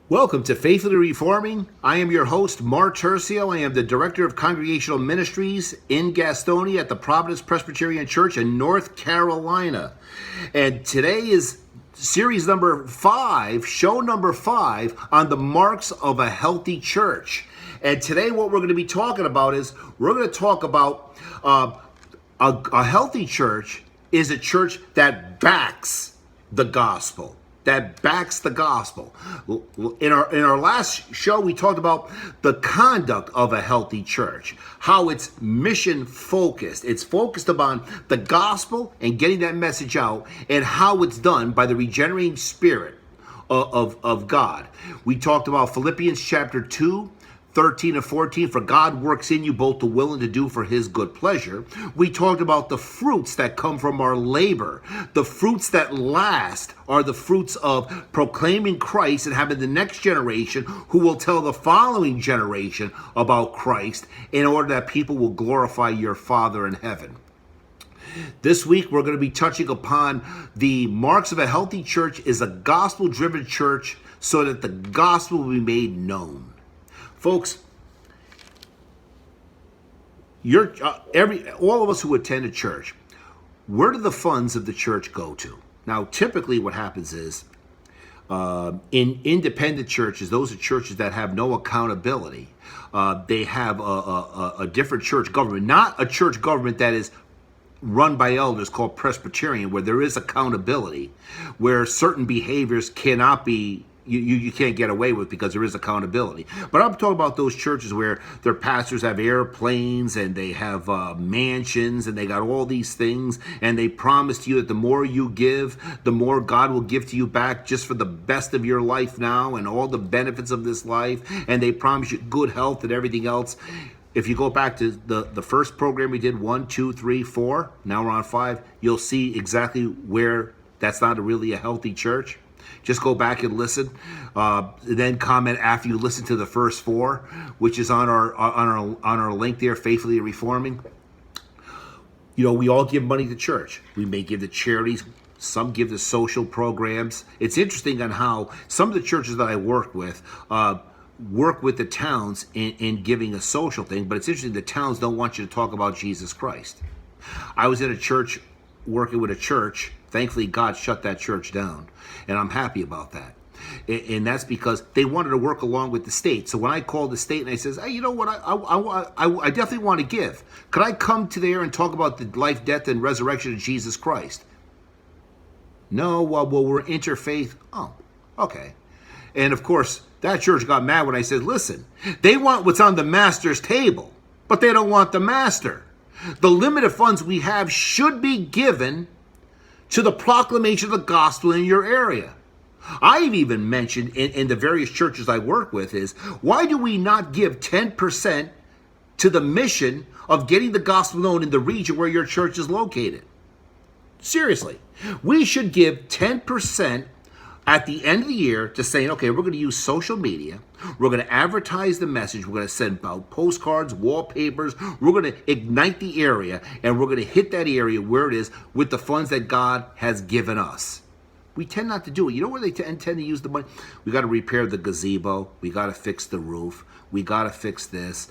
Welcome to Faithfully Reforming. I am your host, Mark Turcio. I am the Director of Congregational Ministries in Gastonia at the Providence Presbyterian Church in North Carolina. And today is series number 5, show number 5 on the marks of a healthy church. And today what we're going to be talking about is we're going to talk about a healthy church is a church that backs the gospel. That backs the gospel. In our last show, we talked about the conduct of a healthy church, how it's mission focused. It's focused upon the gospel and getting that message out, and how it's done by the regenerating spirit of God. We talked about Philippians chapter 2, 13 and 14, for God works in you both to will and to do for his good pleasure. We talked about the fruits that come from our labor. The fruits that last are the fruits of proclaiming Christ and having the next generation who will tell the following generation about Christ in order that people will glorify your Father in heaven. This week, we're going to be touching upon the marks of a healthy church is a gospel-driven church so that the gospel will be made known. Folks, all of us who attend a church, where do the funds of the church go to? Now, typically what happens is, in independent churches, those are churches that have no accountability. They have a different church government, not a church government that is run by elders called Presbyterian, where there is accountability, where certain behaviors cannot be you can't get away with because there is accountability. But I'm talking about those churches where their pastors have airplanes and they have mansions and they got all these things, and they promise to you that the more you give, the more God will give to you back just for the best of your life now and all the benefits of this life, and they promise you good health and everything else. If you go back to the first program we did, 1, 2, 3, 4, now we're on 5, you'll see exactly where that's not really a healthy church. Just go back and listen, then comment after you listen to the first 4, which is on our link there, Faithfully Reforming. You know, we all give money to church. We may give to charities. Some give to social programs. It's interesting on how some of the churches that I work with the towns in giving a social thing, but it's interesting the towns don't want you to talk about Jesus Christ. I was in a church, working with a church. Thankfully, God shut that church down, and I'm happy about that. And that's because they wanted to work along with the state. So when I called the state and I says, hey, you know what, I definitely want to give. Could I come to there and talk about the life, death, and resurrection of Jesus Christ? No, well, we're interfaith. Oh, okay. And of course, that church got mad when I said, listen, they want what's on the master's table, but they don't want the master. The limited funds we have should be given to the proclamation of the gospel in your area. I've even mentioned in the various churches I work with is, why do we not give 10% to the mission of getting the gospel known in the region where your church is located? Seriously, we should give 10% at the end of the year to saying, okay, we're going to use social media. We're going to advertise the message. We're going to send out postcards, wallpapers. We're going to ignite the area, and we're going to hit that area where it is with the funds that God has given us. We tend not to do it. You know where they tend to use the money? We got to repair the gazebo. We got to fix the roof. We got to fix this.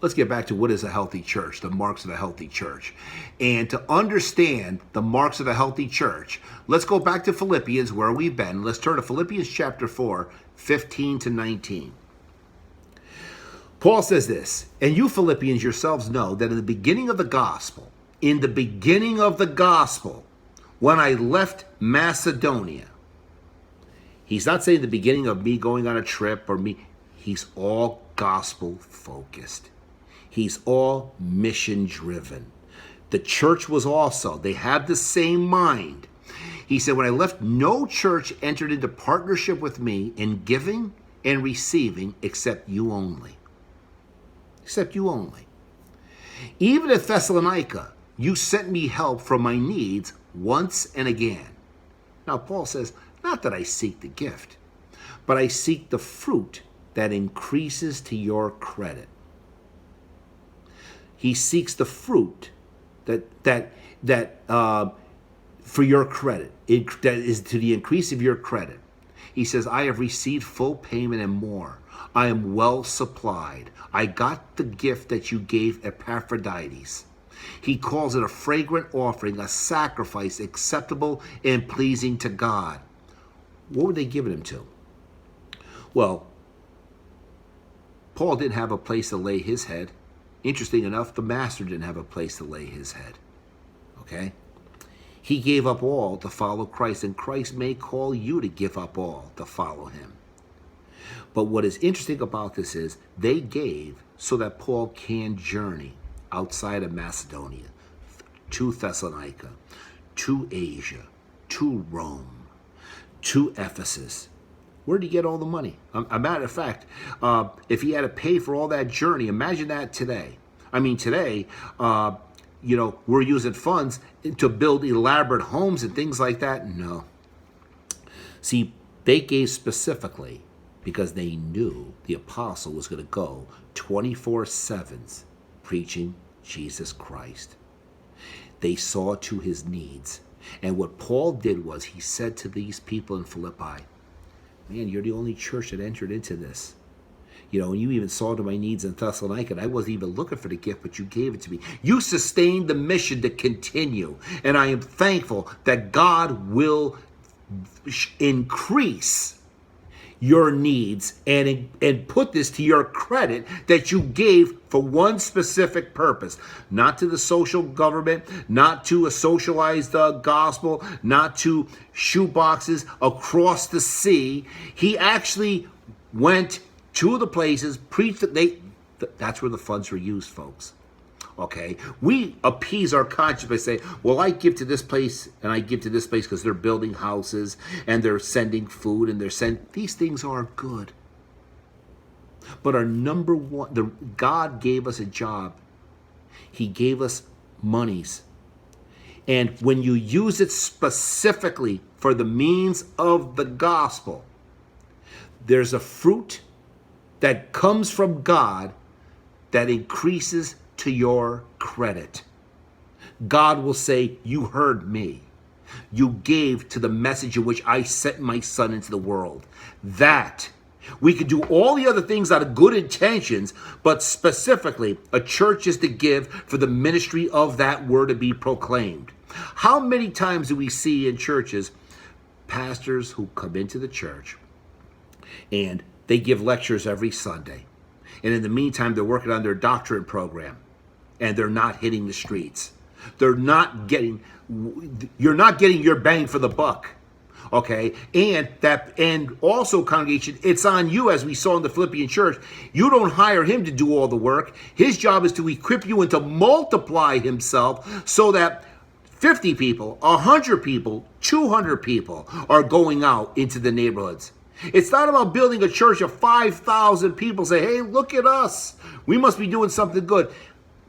Let's get back to what is a healthy church, the marks of a healthy church. And to understand the marks of a healthy church, let's go back to Philippians, where we've been. Let's turn to Philippians chapter 4, 15 to 19. Paul says this, and you Philippians yourselves know that in the beginning of the gospel, when I left Macedonia, he's not saying the beginning of me going on a trip or me, he's all gospel focused. He's all mission driven. The church was also, they had the same mind. He said, when I left, no church entered into partnership with me in giving and receiving except you only. Except you only. Even at Thessalonica, you sent me help for my needs once and again. Now, Paul says, not that I seek the gift, but I seek the fruit that increases to your credit. He seeks the fruit that for your credit. That is to the increase of your credit. He says, I have received full payment and more. I am well supplied. I got the gift that you gave Epaphroditus. He calls it a fragrant offering, a sacrifice acceptable and pleasing to God. What were they giving him to? Well, Paul didn't have a place to lay his head. Interesting enough, the master didn't have a place to lay his head. Okay? He gave up all to follow Christ, and Christ may call you to give up all to follow him. But what is interesting about this is they gave so that Paul can journey outside of Macedonia, to Thessalonica, to Asia, to Rome, to Ephesus. Where did he get all the money? A matter of fact, if he had to pay for all that journey, imagine that today. I mean, today, we're using funds to build elaborate homes and things like that. No. See, they gave specifically because they knew the apostle was going to go 24/7 preaching Jesus Christ. They saw to his needs. And what Paul did was he said to these people in Philippi, man, you're the only church that entered into this. And you even saw to my needs in Thessalonica, and I wasn't even looking for the gift, but you gave it to me. You sustained the mission to continue. And I am thankful that God will increase your needs and put this to your credit that you gave for one specific purpose. Not to the social government, not to a socialized gospel, not to shoeboxes across the sea. He actually went to the places, preached that's where the funds were used, folks. Okay, we appease our conscience by saying, well, I give to this place and I give to this place because they're building houses and they're sending food and these things are good. But our number one, God gave us a job. He gave us monies. And when you use it specifically for the means of the gospel, there's a fruit that comes from God that increases to your credit. God will say, you heard me. You gave to the message in which I sent my son into the world. That we could do all the other things out of good intentions, but specifically a church is to give for the ministry of that word to be proclaimed. How many times do we see in churches pastors who come into the church and they give lectures every Sunday, and in the meantime they're working on their doctorate program and they're not hitting the streets. You're not getting your bang for the buck. Okay, and also, congregation, it's on you, as we saw in the Philippian church. You don't hire him to do all the work. His job is to equip you and to multiply himself so that 50 people, 100 people, 200 people are going out into the neighborhoods. It's not about building a church of 5,000 people. Say, hey, look at us. We must be doing something good.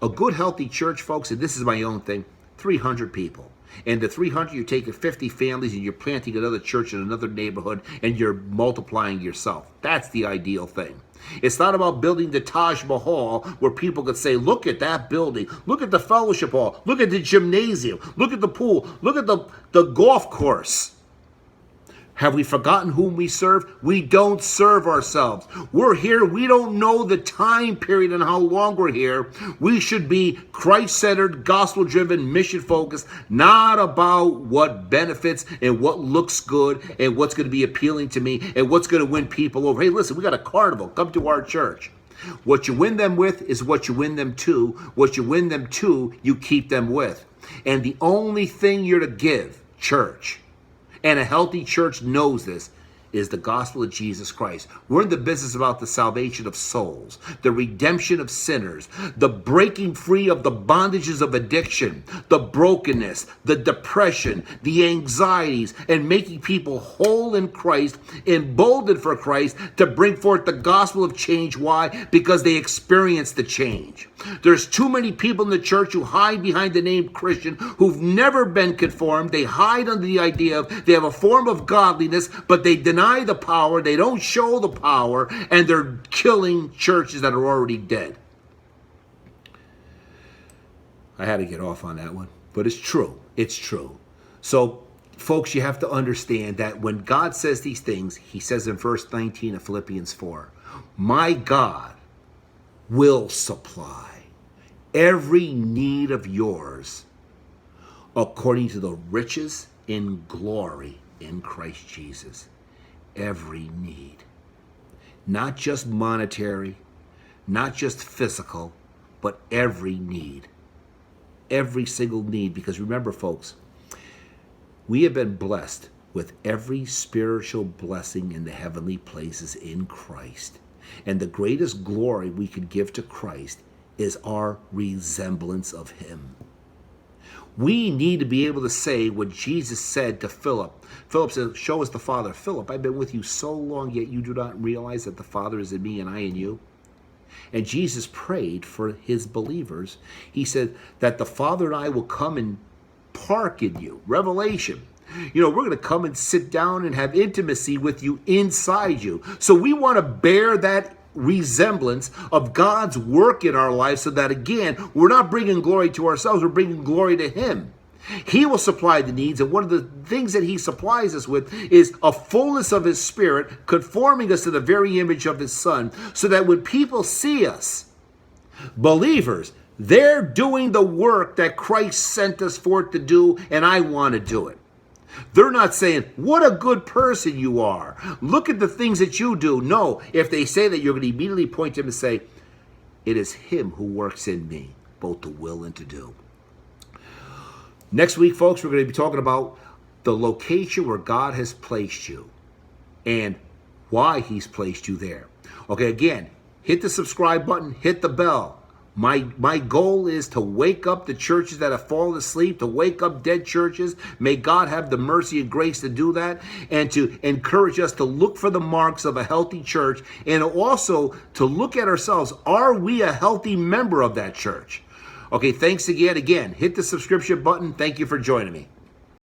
A good, healthy church, folks, and this is my own thing, 300 people. And the 300, you're taking 50 families and you're planting another church in another neighborhood and you're multiplying yourself. That's the ideal thing. It's not about building the Taj Mahal where people could say, look at that building, look at the fellowship hall, look at the gymnasium, look at the pool, look at the golf course. Have we forgotten whom we serve? We don't serve ourselves. We're here. We don't know the time period and how long we're here. We should be Christ-centered, gospel-driven, mission-focused, not about what benefits and what looks good and what's going to be appealing to me and what's going to win people over. Hey, listen, we got a carnival. Come to our church. What you win them with is what you win them to. What you win them to, you keep them with. And the only thing you're to give, church, and a healthy church knows this, is the gospel of Jesus Christ. We're in the business about the salvation of souls, the redemption of sinners, the breaking free of the bondages of addiction, the brokenness, the depression, the anxieties, and making people whole in Christ, emboldened for Christ to bring forth the gospel of change. Why? Because they experience the change. There's too many people in the church who hide behind the name Christian, who've never been conformed. They hide under the idea of they have a form of godliness, but they deny the power, they don't show the power, and they're killing churches that are already dead. I had to get off on that one, but it's true. It's true. So, folks, you have to understand that when God says these things, he says in verse 19 of Philippians 4, my God will supply every need of yours according to the riches in glory in Christ Jesus. Every need. Not just monetary, not just physical, but every need. Every single need. Because remember, folks, we have been blessed with every spiritual blessing in the heavenly places in Christ. And the greatest glory we could give to Christ is our resemblance of him. We need to be able to say what Jesus said to Philip. Philip said, show us the Father. Philip, I've been with you so long, yet you do not realize that the Father is in me and I in you. And Jesus prayed for his believers. He said that the Father and I will come and park in you. Revelation. You know, we're going to come and sit down and have intimacy with you inside you. So we want to bear that resemblance of God's work in our lives so that, again, we're not bringing glory to ourselves, we're bringing glory to him. He will supply the needs, and one of the things that he supplies us with is a fullness of his Spirit, conforming us to the very image of his Son, so that when people see us, believers, they're doing the work that Christ sent us forth to do, and I want to do it. They're not saying, what a good person you are. Look at the things that you do. No, if they say that, you're going to immediately point to him and say, it is him who works in me, both to will and to do. Next week, folks, we're going to be talking about the location where God has placed you and why he's placed you there. Okay, again, hit the subscribe button, hit the bell. My goal is to wake up the churches that have fallen asleep, to wake up dead churches. May God have the mercy and grace to do that, and to encourage us to look for the marks of a healthy church, and also to look at ourselves. Are we a healthy member of that church? Okay, thanks again. Hit the subscription button. Thank you for joining me.